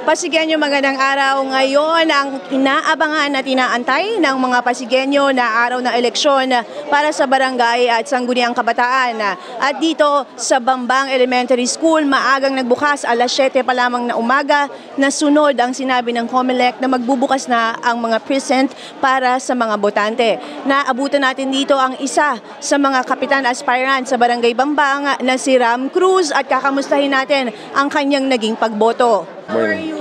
Pasigenyo, magandang araw. Ngayon ang inaabangan at inaantay ng mga Pasigenyo na araw ng eleksyon para sa barangay at sangguniang kabataan. At dito sa Bambang Elementary School, maagang nagbukas, alas 7 pa lamang na umaga, na sunod ang sinabi ng COMELEC na magbubukas na ang mga precinct para sa mga botante. Naabutan natin dito ang isa sa mga kapitan aspirant sa Barangay Bambang na si Ram Cruz at kakamustahin natin ang kanyang naging pagboto. How are you?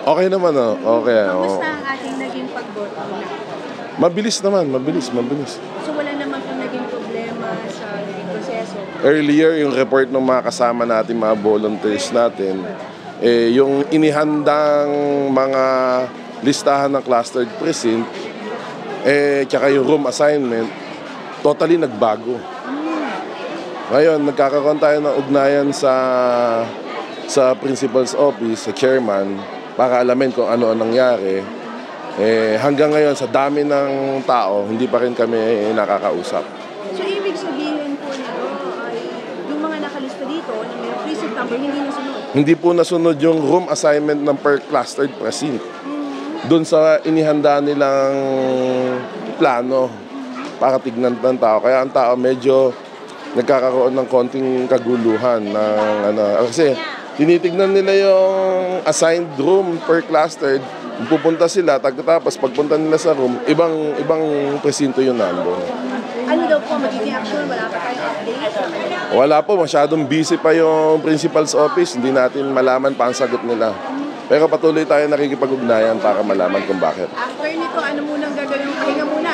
Okay naman, okay. Kamusta ang ating naging pagboto? Mabilis naman, mabilis. So wala naman kung naging problema sa naging proseso? Earlier, yung report ng mga kasama natin, mga volunteers natin, yung inihandang mga listahan ng clustered precinct, tsaka yung room assignment, totally nagbago. Ngayon, nagkakaroon tayo ng ugnayan sa principal's office, sa chairman, para alamin kung ano ang nangyari. Hanggang ngayon, sa dami ng tao, hindi pa rin kami nakakausap. So, ibig sabihin po nito ay yung mga nakalista dito na may precinct number, hindi nasunod? Hindi po nasunod yung room assignment ng per clustered precinct. Doon sa inihanda nilang plano para tignan ng tao. Kaya ang tao medyo nagkakaroon ng konting kaguluhan. Kasi tinitignan nila yung assigned room per clustered. Pupunta sila, tapos pagpunta nila sa room, ibang presinto yun nandun. Ano daw po magiging action? Wala pa tayong update? Wala po, masyadong busy pa yung principal's office. Hindi natin malaman pa ang sagot nila. Pero patuloy tayo nakikipag-ugnayan para malaman kung bakit. After nito, ano munang gagawin? Pahinga muna?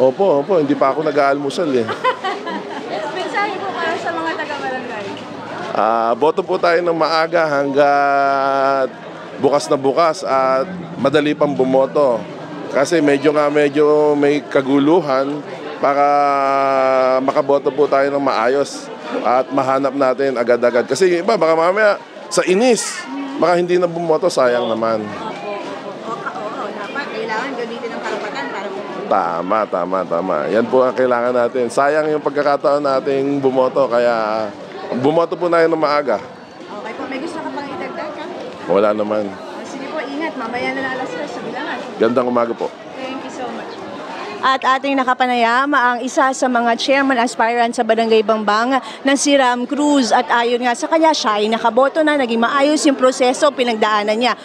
Opo, hindi pa ako nag-aalmusal Mensahe po para sa mga taga-barangay. Boto po tayo ng maaga hanggat bukas na bukas at madali pang bumoto. Kasi medyo may kaguluhan para makaboto po tayo ng maayos at mahanap natin agad-agad. Kasi yung iba, baka mamaya sa inis, baka hindi na bumoto, sayang naman. Oo, dapat kailangan gamitin ng karapatan para bumoto. Tama. Yan po ang kailangan natin. Sayang yung pagkakataon nating bumoto, kaya bumoto po tayo ng maaga. Okay po, may gusto ka pang idagdag ka? Wala naman. Sige po, ingat. Mamaya na alas 3 sa bilangan. Gandang umaga po. Thank you so much. At ating nakapanayam ang isa sa mga chairman aspirant sa Barangay Bambang na si Ram Cruz. At ayon nga sa kanya, siya ay nakaboto na, naging maayos yung proseso, pinagdaanan niya.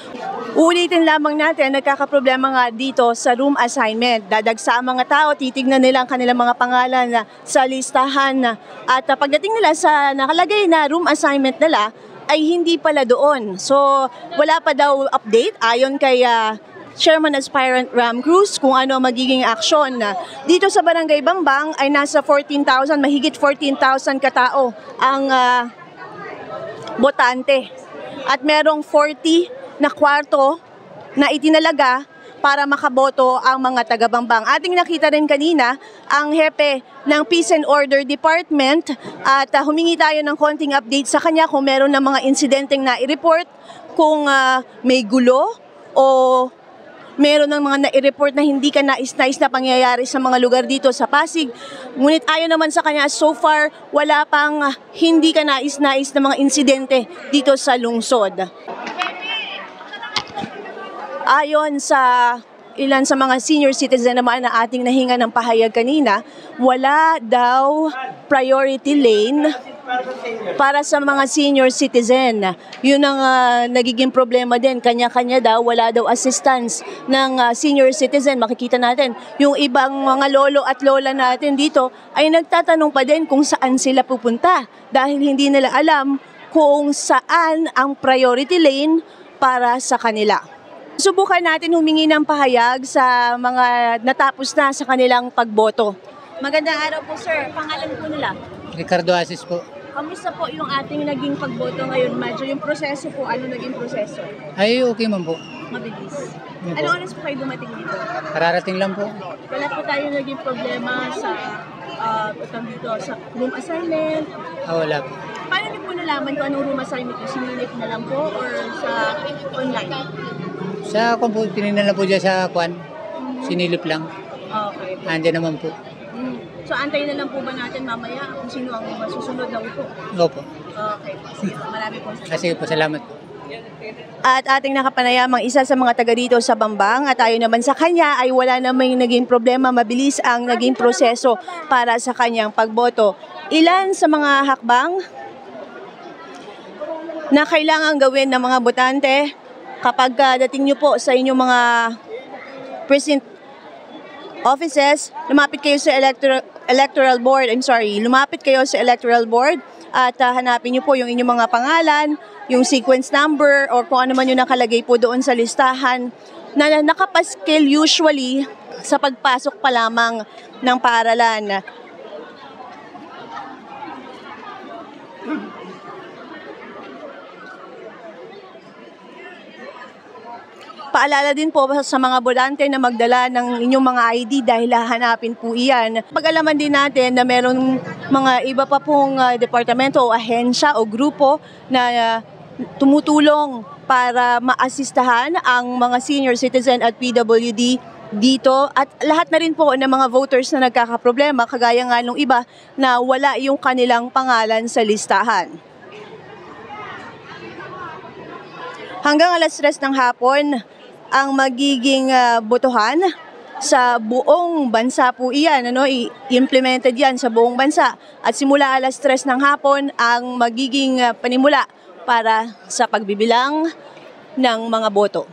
Ulitin lamang natin, nagkakaproblema nga dito sa room assignment. Dadagsa ang mga tao, titignan nila ang kanilang mga pangalan sa listahan. At pagdating nila sa nakalagay na room assignment nila, ay hindi pala doon. So, wala pa daw update ayon kay Chairman Aspirant Ram Cruz kung ano magiging aksyon. Dito sa Barangay Bambang ay nasa 14,000, mahigit 14,000 katao ang botante. At merong 40 na kwarto na itinalaga para makaboto ang mga taga-Bambang. Ating nakita rin kanina ang hepe ng Peace and Order Department at humingi tayo ng konting update sa kanya kung meron ng mga insidenteng na i-report, kung may gulo o meron ng mga na-report na hindi ka nais-nais na pangyayari sa mga lugar dito sa Pasig. Ngunit ayon naman sa kanya, so far, wala pang hindi ka nais-nais na mga insidente dito sa lungsod. Ayon sa ilan sa mga senior citizen naman na ating nahinga ng pahayag kanina, wala daw priority lane para sa mga senior citizen. Yun ang nagiging problema din. Kanya-kanya daw, wala daw assistance ng senior citizen. Makikita natin, yung ibang mga lolo at lola natin dito ay nagtatanong pa din kung saan sila pupunta dahil hindi nila alam kung saan ang priority lane para sa kanila. Subukan natin humingi ng pahayag sa mga natapos na sa kanilang pagboto. Magandang araw po, sir. Pangalan po nila? Ricardo Asis po. Kamusta po yung ating naging pagboto ngayon? Medyo yung proseso po, ano naging proseso? Ay, okay man po. Mabilis. Opo. Ano oras po kayo dumating dito? Kararating lang po. Wala po tayo naging problema sa sa room assignment? Wala po. Paano niyo po nalaman kung anong room assignment yung sinilip na lang po or sa online? Sa tinignan lang po dyan sa kwan. Sinilip lang. Okay. Andiyan naman po. So, antayin na lang po ba natin mamaya kung sino ang masusunod na upo? Opo. Okay. Sige, marami po. Sige po, salamat po. At ating nakapanayamang isa sa mga taga dito sa Bambang at ayon naman sa kanya ay wala namang naging problema, mabilis ang naging proseso para sa kanyang pagboto. Ilan sa mga hakbang na kailangan gawin ng mga botante kapag dating nyo po sa inyong mga precinct offices, lumapit kayo sa electoral board, lumapit kayo sa electoral board at hanapin nyo po yung inyong mga pangalan, yung sequence number or kung ano man yung nakalagay po doon sa listahan na nakapaskil usually sa pagpasok pa lamang ng paaralan. Paalala din po sa mga bolante na magdala ng inyong mga ID dahil hahanapin po iyan. Pag-alaman din natin na merong mga iba pa pong departamento o ahensya o grupo na tumutulong para maasistahan ang mga senior citizen at PWD dito at lahat na rin po ng mga voters na nagkakaproblema kagaya nga nung iba na wala yung kanilang pangalan sa listahan. Hanggang alas 3 ng hapon ang magiging botohan sa buong bansa po iyan. I-implemented yan sa buong bansa. At simula alas 3 ng hapon ang magiging panimula para sa pagbibilang ng mga boto.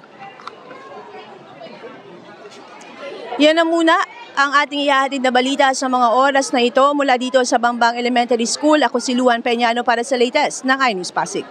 Yan na muna ang ating ihahatid na balita sa mga oras na ito mula dito sa Bambang Elementary School. Ako si Luan Peñano para sa latest ng iNews Pasig.